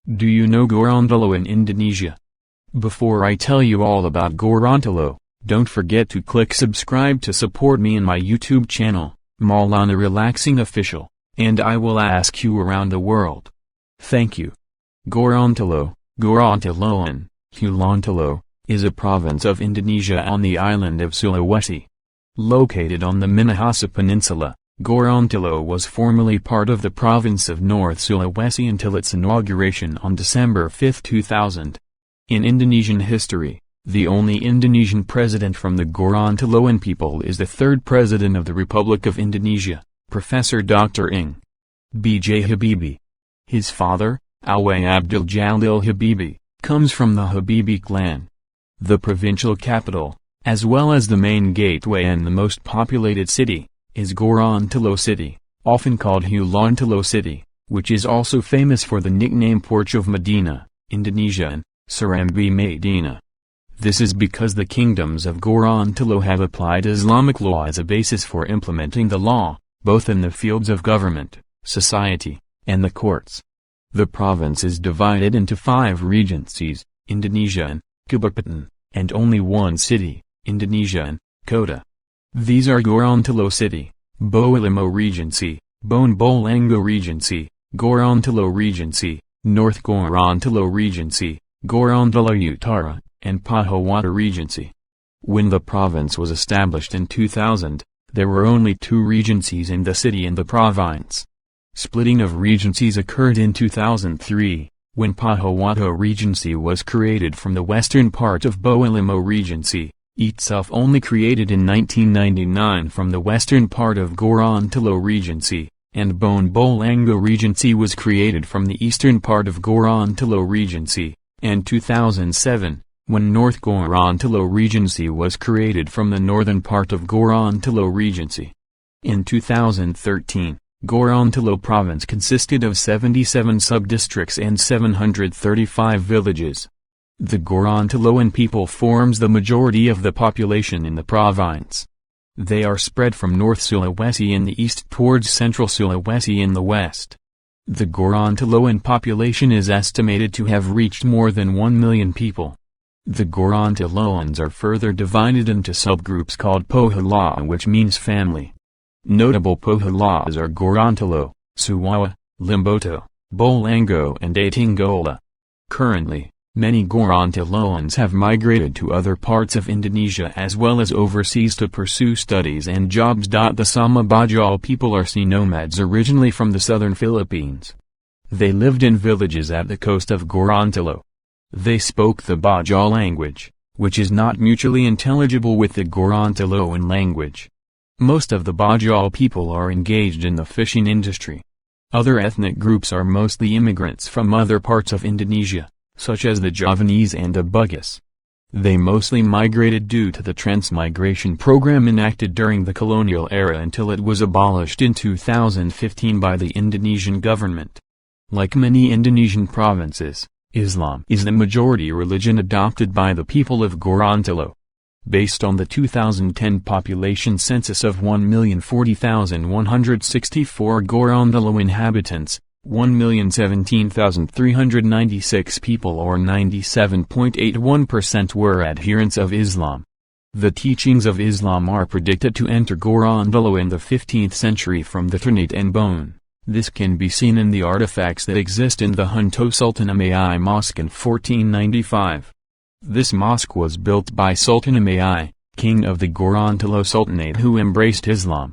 Do you know Gorontalo in Indonesia? Before I tell you all about Gorontalo, don't forget to click subscribe to support me in my YouTube channel, Maulana Relaxing Official, and I will ask you around the world. Thank you. Gorontalo, Gorontaloan, Hulontalo, is a province of Indonesia on the island of Sulawesi. Located on the Minahasa Peninsula, Gorontalo was formerly part of the province of North Sulawesi until its inauguration on December 5, 2000. In Indonesian history, the only Indonesian president from the Gorontaloan people is the third president of the Republic of Indonesia, Professor Dr. Ing. B.J. Habibie. His father, Alwi Abdul Jalil Habibie, comes from the Habibie clan. The provincial capital, as well as the main gateway and the most populated city, is Gorontalo City, often called Hulontalo City, which is also famous for the nickname Porch of Medina, Indonesia and Serambi Medina. This is because the kingdoms of Gorontalo have applied Islamic law as a basis for implementing the law, both in the fields of government, society, and the courts. The province is divided into 5 regencies, Indonesia and Kabupaten, and only one city, Indonesia and Kota. These are Gorontalo City, Boelimo Regency, Bone Bolango Regency, Gorontalo Regency, North Gorontalo Regency, Gorontalo Utara, and Pahawata Regency. When the province was established in 2000, there were only 2 regencies in the city and the province. Splitting of regencies occurred in 2003, when Pahawata Regency was created from the western part of Boelimo Regency, itself only created in 1999 from the western part of Gorontalo Regency, and Bone Bolango Regency was created from the eastern part of Gorontalo Regency, and 2007, when North Gorontalo Regency was created from the northern part of Gorontalo Regency. In 2013, Gorontalo province consisted of 77 sub-districts and 735 villages. The Gorontaloan people forms the majority of the population in the province. They are spread from North Sulawesi in the east towards Central Sulawesi in the west. The Gorontaloan population is estimated to have reached more than 1 million people. The Gorontaloans are further divided into subgroups called Pohala, which means family. Notable Pohalas are Gorontalo, Suwawa, Limboto, Bolango and Atinggola. Currently, many Gorontaloans have migrated to other parts of Indonesia as well as overseas to pursue studies and jobs. The Sama Bajau people are sea nomads originally from the southern Philippines. They lived in villages at the coast of Gorontalo. They spoke the Bajau language, which is not mutually intelligible with the Gorontaloan language. Most of the Bajau people are engaged in the fishing industry. Other ethnic groups are mostly immigrants from other parts of Indonesia, such as the Javanese and the Bugis. They mostly migrated due to the transmigration program enacted during the colonial era until it was abolished in 2015 by the Indonesian government. Like many Indonesian provinces, Islam is the majority religion adopted by the people of Gorontalo. Based on the 2010 population census of 1,040,164 Gorontalo inhabitants, 1,017,396 people or 97.81% were adherents of Islam. The teachings of Islam are predicted to enter Gorontalo in the 15th century from the Ternate and Bone. This can be seen in the artifacts that exist in the Hunto Sultan Amai Mosque in 1495. This mosque was built by Sultan Amai, king of the Gorontalo Sultanate who embraced Islam.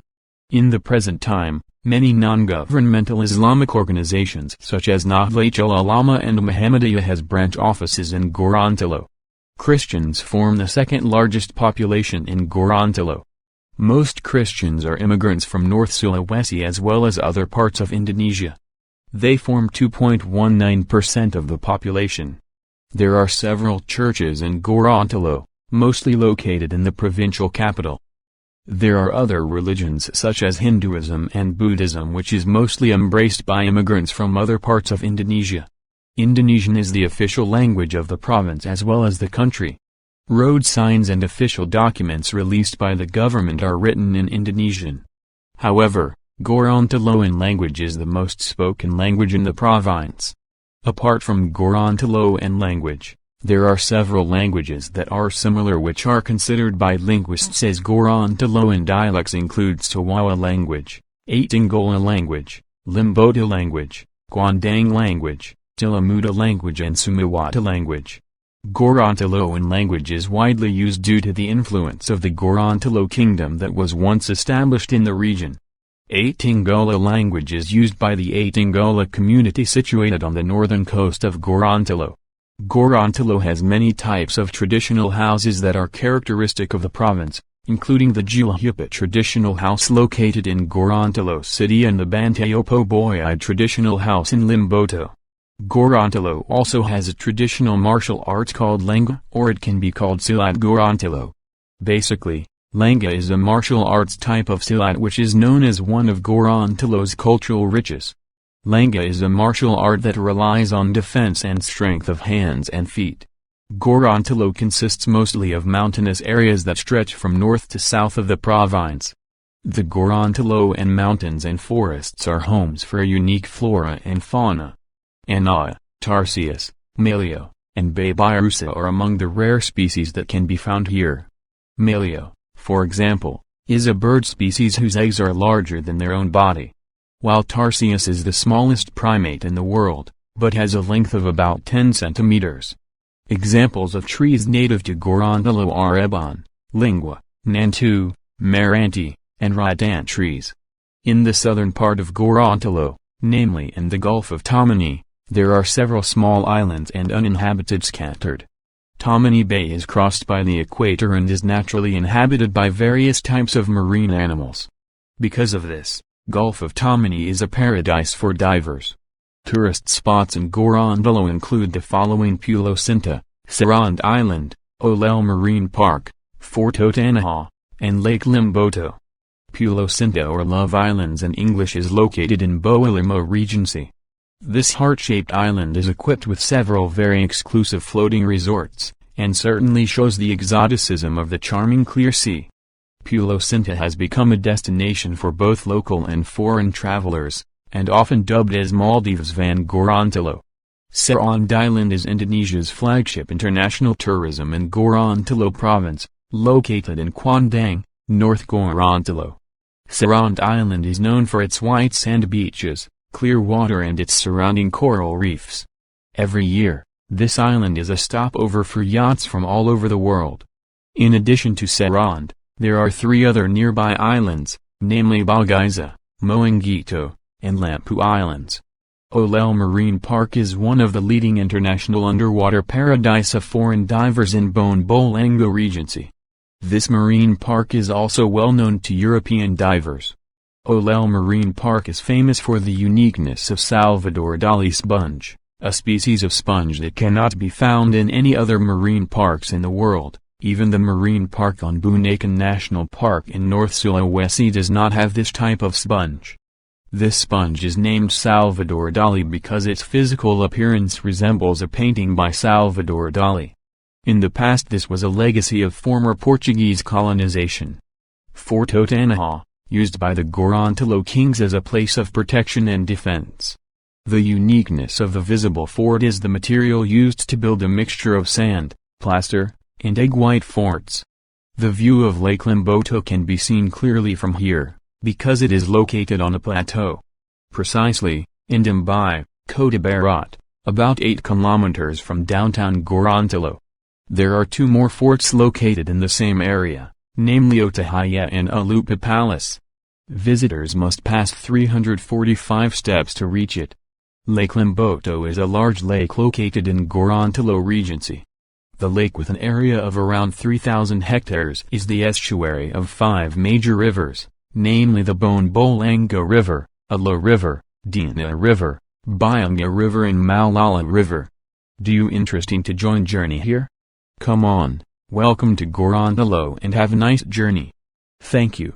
In the present time, many non-governmental Islamic organizations such as Nahdlatul Ulama and Muhammadiyah has branch offices in Gorontalo. Christians form the second largest population in Gorontalo. Most Christians are immigrants from North Sulawesi as well as other parts of Indonesia. They form 2.19% of the population. There are several churches in Gorontalo, mostly located in the provincial capital. There are other religions such as Hinduism and Buddhism which is mostly embraced by immigrants from other parts of Indonesia. Indonesian is the official language of the province as well as the country. Road signs and official documents released by the government are written in Indonesian. However, Gorontaloan language is the most spoken language in the province. Apart from Gorontaloan language, there are several languages that are similar which are considered by linguists as Gorontaloan dialects include Sawawa language, Atingola language, Limboto language, Guandang language, Tilamuda language and Sumawata language. Gorontaloan language is widely used due to the influence of the Gorontalo kingdom that was once established in the region. Atingola language is used by the Atingola community situated on the northern coast of Gorontalo. Gorontalo has many types of traditional houses that are characteristic of the province, including the Jilahipa traditional house located in Gorontalo city and the Bantayopo Boyide traditional house in Limboto. Gorontalo also has a traditional martial art called Langa, or it can be called Silat Gorontalo. Basically, Langa is a martial arts type of Silat which is known as one of Gorontalo's cultural riches. Langa is a martial art that relies on defense and strength of hands and feet. Gorontalo consists mostly of mountainous areas that stretch from north to south of the province. The Gorontaloan mountains and forests are homes for a unique flora and fauna. Anaa, Tarsius, Maleo, and Babyrusa are among the rare species that can be found here. Maleo, for example, is a bird species whose eggs are larger than their own body. While Tarsius is the smallest primate in the world, but has a length of about 10 centimeters. Examples of trees native to Gorontalo are Ebon, Lingua, Nantu, Meranti, and Rattan trees. In the southern part of Gorontalo, namely in the Gulf of Tammany, there are several small islands and uninhabited scattered. Tammany Bay is crossed by the equator and is naturally inhabited by various types of marine animals. Because of this, Gulf of Tammany is a paradise for divers. Tourist spots in Gorontalo include the following: Pulo Sinta, Sarand Island, Olel Marine Park, Fort Otanaha, and Lake Limboto. Pulo Sinta or Love Islands in English is located in Boalimo Regency. This heart-shaped island is equipped with several very exclusive floating resorts, and certainly shows the exoticism of the charming clear sea. Pulo Sinta has become a destination for both local and foreign travelers, and often dubbed as Maldives van Gorontalo. Sarand Island is Indonesia's flagship international tourism in Gorontalo province, located in Kuandang, North Gorontalo. Sarand Island is known for its white sand beaches, clear water and its surrounding coral reefs. Every year, this island is a stopover for yachts from all over the world. In addition to Sarand, there are 3 other nearby islands, namely Bagaiza, Moangito, and Lampu Islands. Olel Marine Park is one of the leading international underwater paradise of foreign divers in Boalongo Regency. This marine park is also well known to European divers. Olel Marine Park is famous for the uniqueness of Salvador Dali sponge, a species of sponge that cannot be found in any other marine parks in the world. Even the marine park on Bunaken National Park in North Sulawesi does not have this type of sponge. This sponge is named Salvador Dali because its physical appearance resembles a painting by Salvador Dali. In the past this was a legacy of former Portuguese colonization. Fort Otanaha, used by the Gorontalo kings as a place of protection and defense. The uniqueness of the visible fort is the material used to build a mixture of sand, plaster, and egg-white forts. The view of Lake Limboto can be seen clearly from here, because it is located on a plateau. Precisely, in Dambai, Kota Barat, about 8 kilometers from downtown Gorontalo. There are 2 more forts located in the same area, namely Otahaya and Alupa Palace. Visitors must pass 345 steps to reach it. Lake Limboto is a large lake located in Gorontalo Regency. The lake, with an area of around 3,000 hectares, is the estuary of 5 major rivers, namely the Boalongo River, Ala River, Dina River, Byanga River and Malala River. Do you interesting to join journey here? Come on, welcome to Gorontalo and have a nice journey. Thank you.